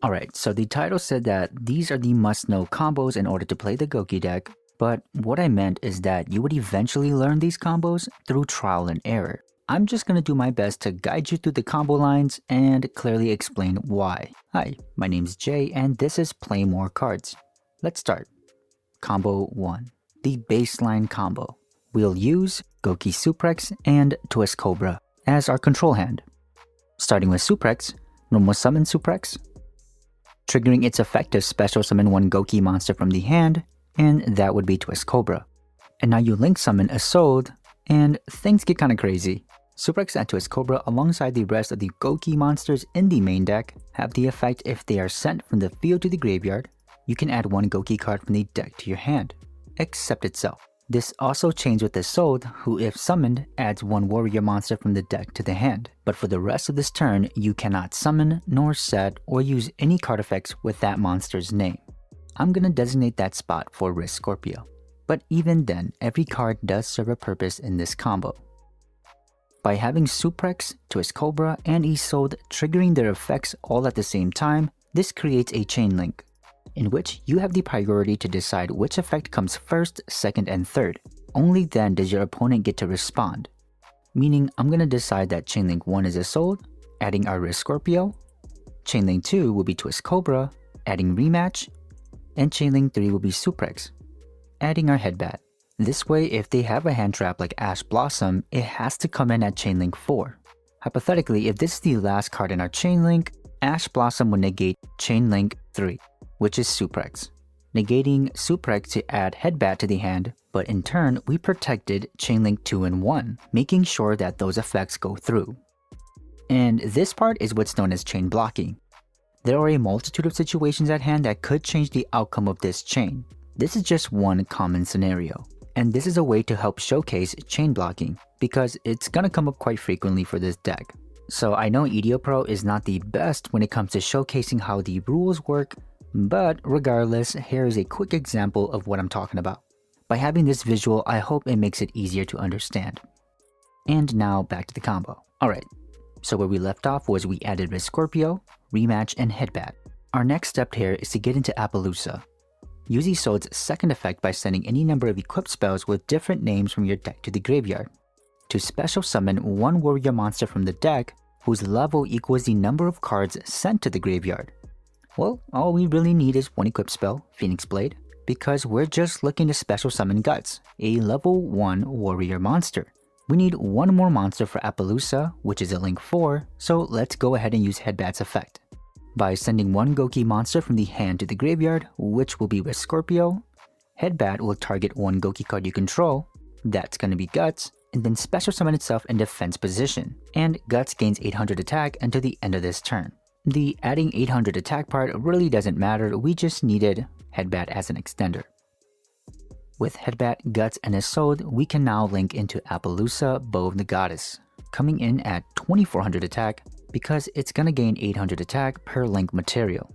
Alright, so the title said that these are the must-know combos in order to play the Gouki deck, but what I meant is that you would eventually learn these combos through trial and error. I'm just gonna do my best to guide you through the combo lines and clearly explain why. Hi, my name's Jay and this is Play More Cards. Let's start. Combo 1. The baseline combo. We'll use Gouki Suprex and Twistcobra as our control hand. Starting with Suprex, normal summon Suprex, triggering its effect to special summon one Gouki monster from the hand, and that would be Twistcobra. And now you link summon a Sold, and things get kinda crazy. Suprex and Twistcobra alongside the rest of the Gouki monsters in the main deck have the effect if they are sent from the field to the graveyard, you can add one Gouki card from the deck to your hand, except itself. This also chains with the Sold, who if summoned, adds one warrior monster from the deck to the hand. But for the rest of this turn, you cannot summon, nor set, or use any card effects with that monster's name. I'm gonna designate that spot for Riscorpio. But even then, every card does serve a purpose in this combo. By having Suprex, Twistcobra, and Sold triggering their effects all at the same time, this creates a chain link, in which you have the priority to decide which effect comes first, second, and third. Only then does your opponent get to respond. Meaning, I'm gonna decide that chain link 1 is a Sold, adding our Riscorpio, chain link 2 will be Twistcobra, adding Re-Match, and chain link 3 will be Suprex, adding our Headbatt. This way, if they have a hand trap like Ash Blossom, it has to come in at chain link 4. Hypothetically, if this is the last card in our chain link, Ash Blossom would negate chain link 3, which is Suprex, negating Suprex to add Headbatt to the hand, but in turn, we protected chain link 2 and 1, making sure that those effects go through. And this part is what's known as chain blocking. There are a multitude of situations at hand that could change the outcome of this chain. This is just one common scenario, and this is a way to help showcase chain blocking, because it's gonna come up quite frequently for this deck. So I know edopro is not the best when it comes to showcasing how the rules work, but regardless, here is a quick example of what I'm talking about. By having this visual, I hope it makes it easier to understand. And now back to the combo. Alright, so where we left off was we added Riscorpio, Re-Match, and Headbatt. Our next step here is to get into Apollousa. Use Isold's second effect by sending any number of equipped spells with different names from your deck to the graveyard, to special summon one warrior monster from the deck whose level equals the number of cards sent to the graveyard. Well, all we really need is one equipped spell, Phoenix Blade, because we're just looking to special summon Guts, a level 1 warrior monster. We need one more monster for Apollousa, which is a link 4, so let's go ahead and use Headbatt's effect. By sending one Gouki monster from the hand to the graveyard, which will be Riscorpio, Headbatt will target one Gouki card you control, that's gonna be Guts, and then special summon itself in defense position, and Guts gains 800 attack until the end of this turn. The adding 800 attack part really doesn't matter, we just needed Headbatt as an extender. With Headbatt, Guts, and Isold, we can now link into Apollousa, Bow of the Goddess, coming in at 2400 attack because it's gonna gain 800 attack per link material.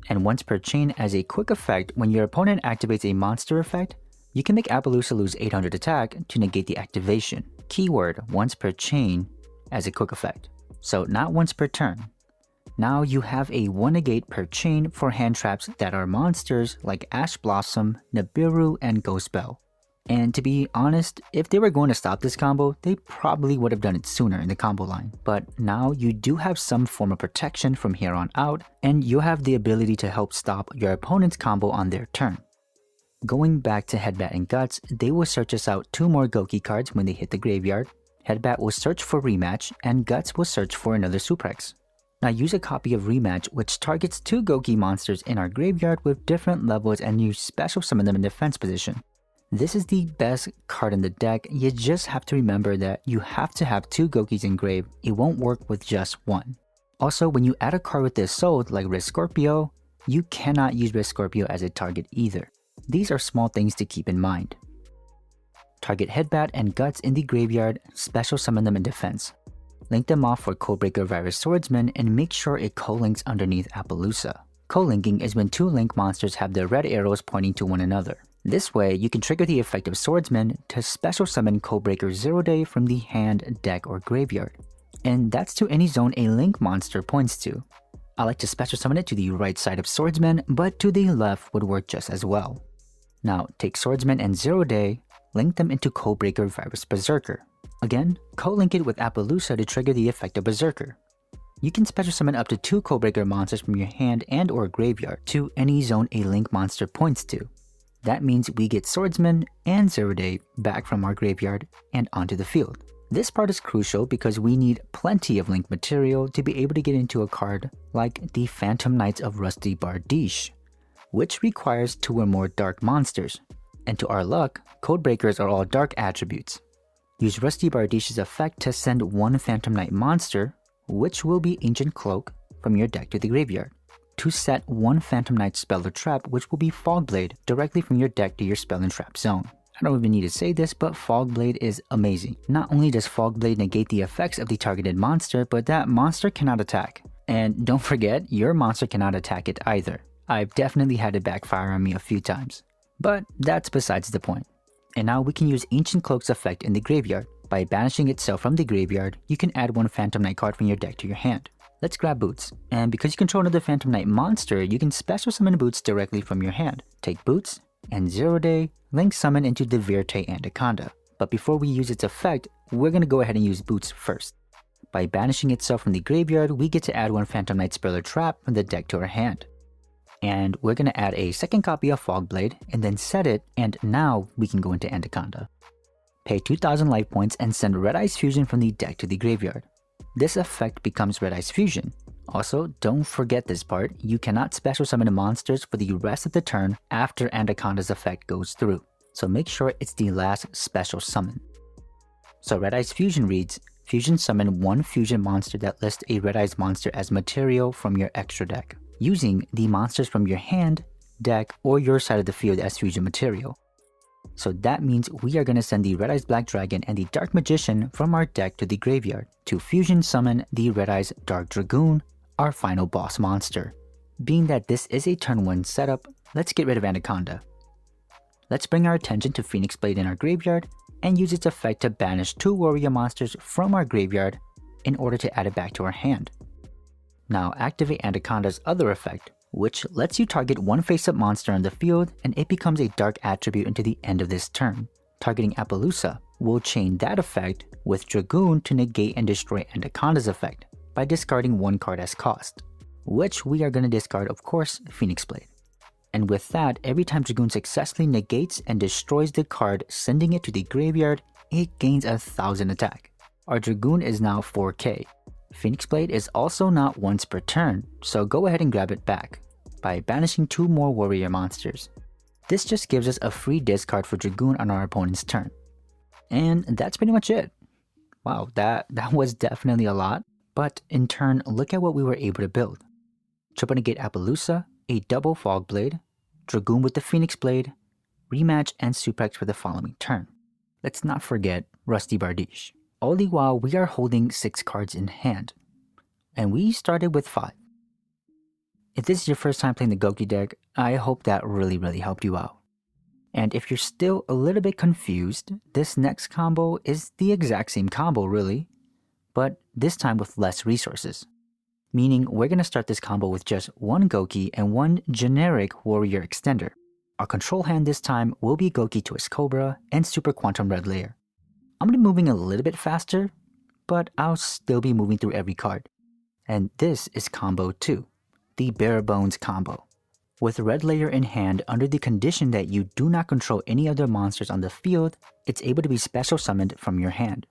And once per chain as a quick effect, when your opponent activates a monster effect, you can make Apollousa lose 800 attack to negate the activation. Keyword, once per chain as a quick effect. So not once per turn. Now you have a 1 negate per chain for hand traps that are monsters like Ash Blossom, Nibiru, and Ghost Bell. And to be honest, if they were going to stop this combo, they probably would have done it sooner in the combo line. But now you do have some form of protection from here on out, and you have the ability to help stop your opponent's combo on their turn. Going back to Headbatt and Guts, they will search us out 2 more Gouki cards when they hit the graveyard. Headbatt will search for Re-Match, and Guts will search for another Suprex. Now use a copy of Re-Match, which targets 2 Gouki monsters in our graveyard with different levels, and you special summon them in defense position. This is the best card in the deck, you just have to remember that you have to have 2 Goukis engraved, it won't work with just 1. Also, when you add a card with this Sold, like Riscorpio, you cannot use Riscorpio as a target either. These are small things to keep in mind. Target Headbatt and Guts in the graveyard, special summon them in defense. Link them off for Codebreaker Virus Swordsman and make sure it co-links underneath Apollousa. Co-linking is when 2 link monsters have their red arrows pointing to one another. This way, you can trigger the effect of Swordsman to special summon Codebreaker Zero Day from the hand, deck, or graveyard. And that's to any zone a link monster points to. I like to special summon it to the right side of Swordsman, but to the left would work just as well. Now, take Swordsman and 0 Day, link them into Codebreaker Virus Berserker. Again, co-link it with Apollousa to trigger the effect of Berserker. You can special summon up to 2 Codebreaker monsters from your hand and or graveyard to any zone a link monster points to. That means we get Swordsman and 0 Day back from our graveyard and onto the field. This part is crucial because we need plenty of link material to be able to get into a card like the Phantom Knights of Rusty Bardiche, which requires 2 or more dark monsters. And to our luck, Codebreakers are all dark attributes. Use Rusty Bardiche's effect to send 1 Phantom Knight monster, which will be Ancient Cloak, from your deck to the graveyard, to set 1 Phantom Knight spell or trap, which will be Fogblade, directly from your deck to your spell and trap zone. I don't even need to say this, but Fogblade is amazing. Not only does Fogblade negate the effects of the targeted monster, but that monster cannot attack. And don't forget, your monster cannot attack it either. I've definitely had it backfire on me a few times. But that's besides the point. And now we can use Ancient Cloak's effect in the graveyard. By banishing itself from the graveyard, you can add 1 Phantom Knight card from your deck to your hand. Let's grab Boots. And because you control another Phantom Knight monster, you can special summon Boots directly from your hand. Take Boots, and 0 Day, link summon into the Verte Anaconda. But before we use its effect, we're going to go ahead and use Boots first. By banishing itself from the graveyard, we get to add 1 Phantom Knight spell or trap from the deck to our hand. And we're going to add a second copy of Fogblade, and then set it, and now we can go into Anaconda. Pay 2000 life points and send Red Eyes Fusion from the deck to the graveyard. This effect becomes Red Eyes Fusion. Also, don't forget this part, you cannot special summon monsters for the rest of the turn after Anaconda's effect goes through. So make sure it's the last special summon. So Red Eyes Fusion reads, Fusion summon 1 fusion monster that lists a Red Eyes monster as material from your extra deck, using the monsters from your hand, deck, or your side of the field as fusion material. So that means we are going to send the Red Eyes Black Dragon and the Dark Magician from our deck to the graveyard to fusion summon the Red Eyes Dark Dragoon, our final boss monster. Being that this is a turn 1 setup, let's get rid of Anaconda. Let's bring our attention to Phoenix Blade in our graveyard and use its effect to banish 2 warrior monsters from our graveyard in order to add it back to our hand. Now activate Anaconda's other effect, which lets you target 1 face-up monster on the field and it becomes a dark attribute until the end of this turn. Targeting Apollousa will chain that effect with Dragoon to negate and destroy Anaconda's effect by discarding 1 card as cost, which we are going to discard, of course, Phoenix Blade. And with that, every time Dragoon successfully negates and destroys the card sending it to the graveyard, it gains 1000 attack. Our Dragoon is now 4k. Phoenix Blade is also not once per turn, so go ahead and grab it back by banishing 2 more warrior monsters. This just gives us a free discard for Dragoon on our opponent's turn. And that's pretty much it. Wow, that was definitely a lot, but in turn, look at what we were able to build. Triple negate Apollousa, a double Fogblade, Dragoon with the Phoenix Blade, Re-Match, and Suprex for the following turn. Let's not forget Rusty Bardiche. All the while we are holding 6 cards in hand, and we started with 5. If this is your first time playing the Gouki deck, I hope that really helped you out. And if you're still a little bit confused, this next combo is the exact same combo really, but this time with less resources. Meaning we're going to start this combo with just 1 Gouki and 1 generic warrior extender. Our control hand this time will be Gouki Twistcobra and Super Quantum Red Layer. I'm going to be moving a little bit faster, but I'll still be moving through every card. And this is combo 2, the Bare Bones combo. With Red Layer in hand, under the condition that you do not control any other monsters on the field, it's able to be special summoned from your hand.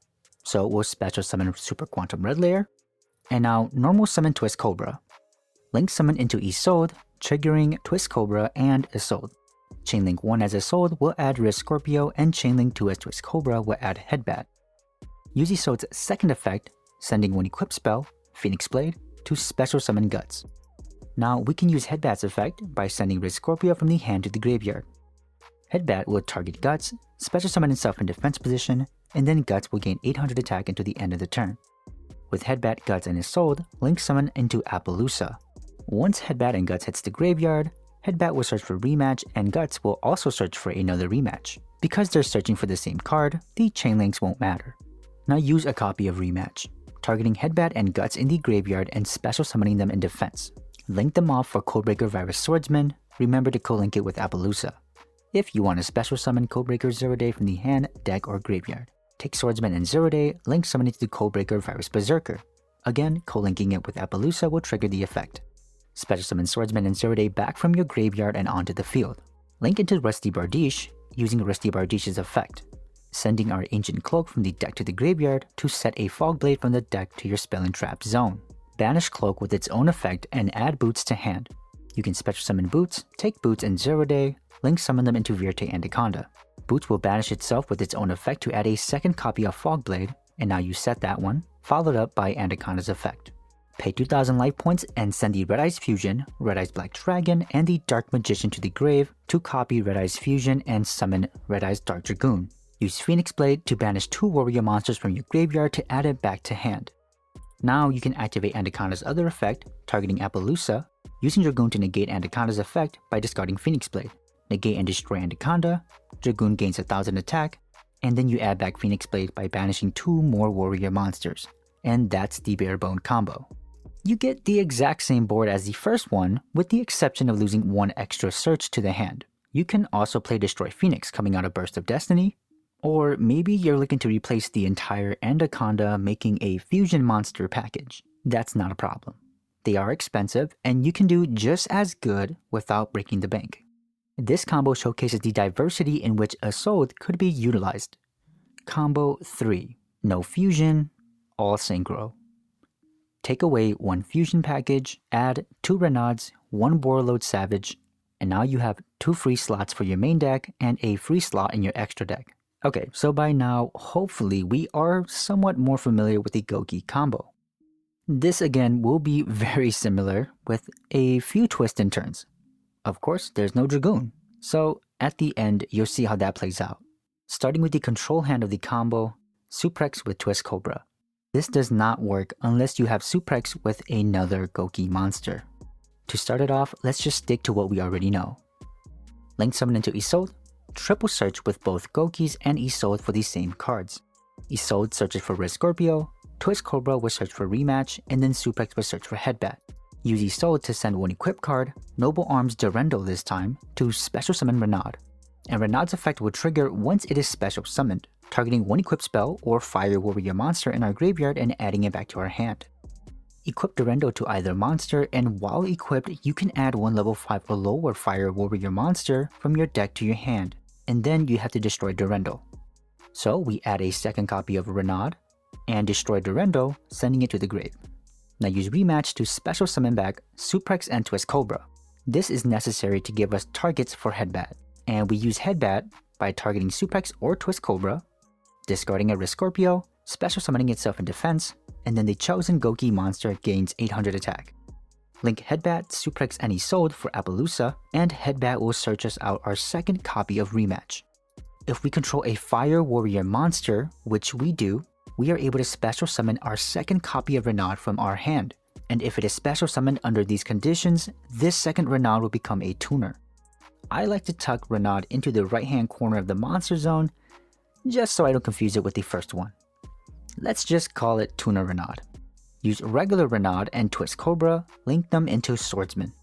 So we'll special summon Super Quantum Red Layer, and now normal summon Twistcobra. Link summon into Isolde, triggering Twistcobra and Isolde. Chainlink 1 as Isolde will add Riscorpio, and Chainlink 2 as Twistcobra will add Headbatt. Use Isolde's second effect, sending 1 equipped spell, Phoenix Blade, to special summon Guts. Now we can use Headbatt's effect by sending Riscorpio from the hand to the graveyard. Headbatt will target Guts, special summon itself in defense position, and then Guts will gain 800 attack until the end of the turn. With Headbatt, Guts, and Isolde, link summon into Apollousa. Once Headbatt and Guts hits the graveyard, Headbatt will search for Re-Match, and Guts will also search for another Re-Match. Because they're searching for the same card, the chain links won't matter. Now use a copy of Re-Match. targeting Headbatt and Guts in the graveyard and special summoning them in defense. Link them off for Codebreaker Virus Swordsman. Remember to co-link it with Apollousa. If you want to special summon Codebreaker Zero Day from the hand, deck, or graveyard, take Swordsman and Zero Day, link summon it to the Codebreaker Virus Berserker. Again, co-linking it with Apollousa will trigger the effect. Special summon Swordsman and Zero Day back from your graveyard and onto the field. Link into Rusty Bardiche using Rusty Bardiche's effect, sending our Ancient Cloak from the deck to the graveyard to set a Fog Blade from the deck to your Spell and Trap zone. Banish Cloak with its own effect and add Boots to hand. You can special summon Boots, take Boots and Zero Day, link summon them into Verte Anaconda. Boots will banish itself with its own effect to add a second copy of Fog Blade, and now you set that one, followed up by Anaconda's effect. Pay 2,000 life points and send the Red Eyes Fusion, Red Eyes Black Dragon, and the Dark Magician to the grave to copy Red Eyes Fusion and summon Red Eyes Dark Dragoon. Use Phoenix Blade to banish 2 warrior monsters from your graveyard to add it back to hand. Now you can activate Anaconda's other effect, targeting Apollousa, using Dragoon to negate Anaconda's effect by discarding Phoenix Blade. Negate and destroy Anaconda, Dragoon gains 1,000 attack, and then you add back Phoenix Blade by banishing 2 more warrior monsters. And that's the Barebone combo. You get the exact same board as the first one, with the exception of losing 1 extra search to the hand. You can also play Destroy Phoenix coming out of Burst of Destiny, or maybe you're looking to replace the entire Anaconda making a fusion monster package. That's not a problem. They are expensive, and you can do just as good without breaking the bank. This combo showcases the diversity in which Isolde could be utilized. Combo 3. No fusion, all synchro. Take away 1 fusion package, add 2 Renauds, 1 Borreload Savage, and now you have 2 free slots for your main deck and a free slot in your extra deck. Okay, so by now, hopefully we are somewhat more familiar with the Gouki combo. This again will be very similar with a few twists and turns. Of course, there's no Dragoon, so at the end you'll see how that plays out. Starting with the control hand of the combo, Suprex with Twistcobra. This does not work unless you have Suprex with another Gouki monster. To start it off, let's just stick to what we already know. Link summon into Isolde, triple search with both Goukis and Isolde for the same cards. Isolde searches for Riscorpio, Twistcobra will search for Re-Match, and then Suprex will search for Headbatt. Use Isolde to send 1 equip card, Noble Arms Durendal this time, to special summon Renaud. And Renaud's effect will trigger once it is special summoned, targeting 1 equip spell or fire warrior monster in our graveyard and adding it back to our hand. Equip Durendal to either monster, and while equipped, you can add 1 level 5 or lower fire warrior monster from your deck to your hand, and then you have to destroy Durendal. So we add a second copy of Renaud, and destroy Durendal, sending it to the grave. Now use Re-Match to special summon back Suprex and Twistcobra. This is necessary to give us targets for Headbatt, and we use Headbatt by targeting Suprex or Twistcobra, discarding a Riscorpio, special summoning itself in defense, and then the chosen Gouki monster gains 800 attack. Link Headbatt, Suprex, and Isolde for Apollousa, and Headbatt will search us out our second copy of Re-Match. If we control a fire warrior monster, which we do, we are able to special summon our second copy of Renaud from our hand, and if it is special summoned under these conditions, this second Renaud will become a tuner. I like to tuck Renaud into the right hand corner of the monster zone, just so I don't confuse it with the first one. Let's just call it Tuner Renaud. Use regular Renaud and Twistcobra, link them into Swordsman.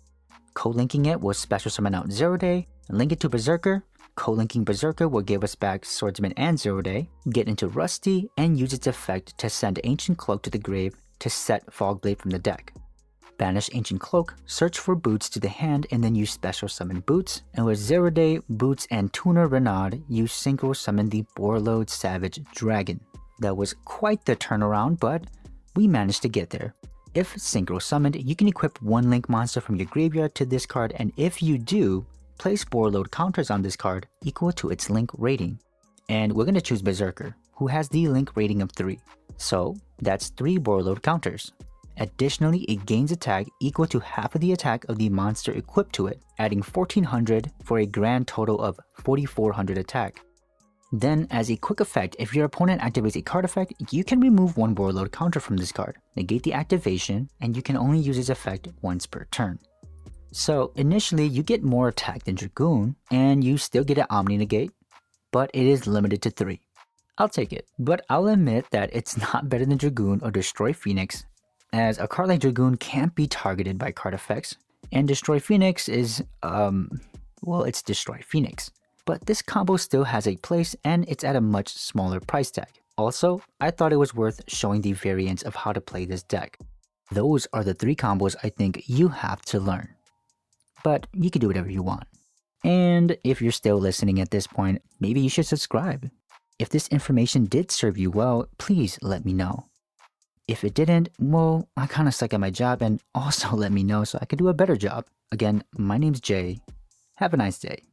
Co-linking it will special summon out Zero Day, link it to Berserker. Co-linking Berserker will give us back Swordsman and Zero Day, get into Rusty, and use its effect to send Ancient Cloak to the grave to set Fog Blade from the deck. Banish Ancient Cloak, search for Boots to the hand, and then use special summon Boots, and with Zero Day, Boots, and Tuner Renaud, you synchro summon the Borreload Savage Dragon. That was quite the turnaround, but we managed to get there. If synchro summoned, you can equip 1 link monster from your graveyard to this card, and if you do, place Borreload counters on this card equal to its link rating. And we're going to choose Berserker, who has the link rating of 3. So that's 3 Borreload counters. Additionally, it gains attack equal to half of the attack of the monster equipped to it, adding 1400 for a grand total of 4400 attack. Then, as a quick effect, if your opponent activates a card effect, you can remove 1 Borreload counter from this card, negate the activation, and you can only use its effect once per turn. So initially you get more attack than Dragoon, and you still get an Omni negate, but it is limited to 3. I'll take it. But I'll admit that it's not better than Dragoon or Destroy Phoenix, as a card like Dragoon can't be targeted by card effects, and Destroy Phoenix is, well, it's Destroy Phoenix. But this combo still has a place and it's at a much smaller price tag. Also, I thought it was worth showing the variants of how to play this deck. Those are the 3 combos I think you have to learn. But you can do whatever you want. And if you're still listening at this point, maybe you should subscribe. If this information did serve you well, please let me know. If it didn't, well, I kinda suck at my job, and also let me know so I can do a better job. Again, my name's Jay. Have a nice day.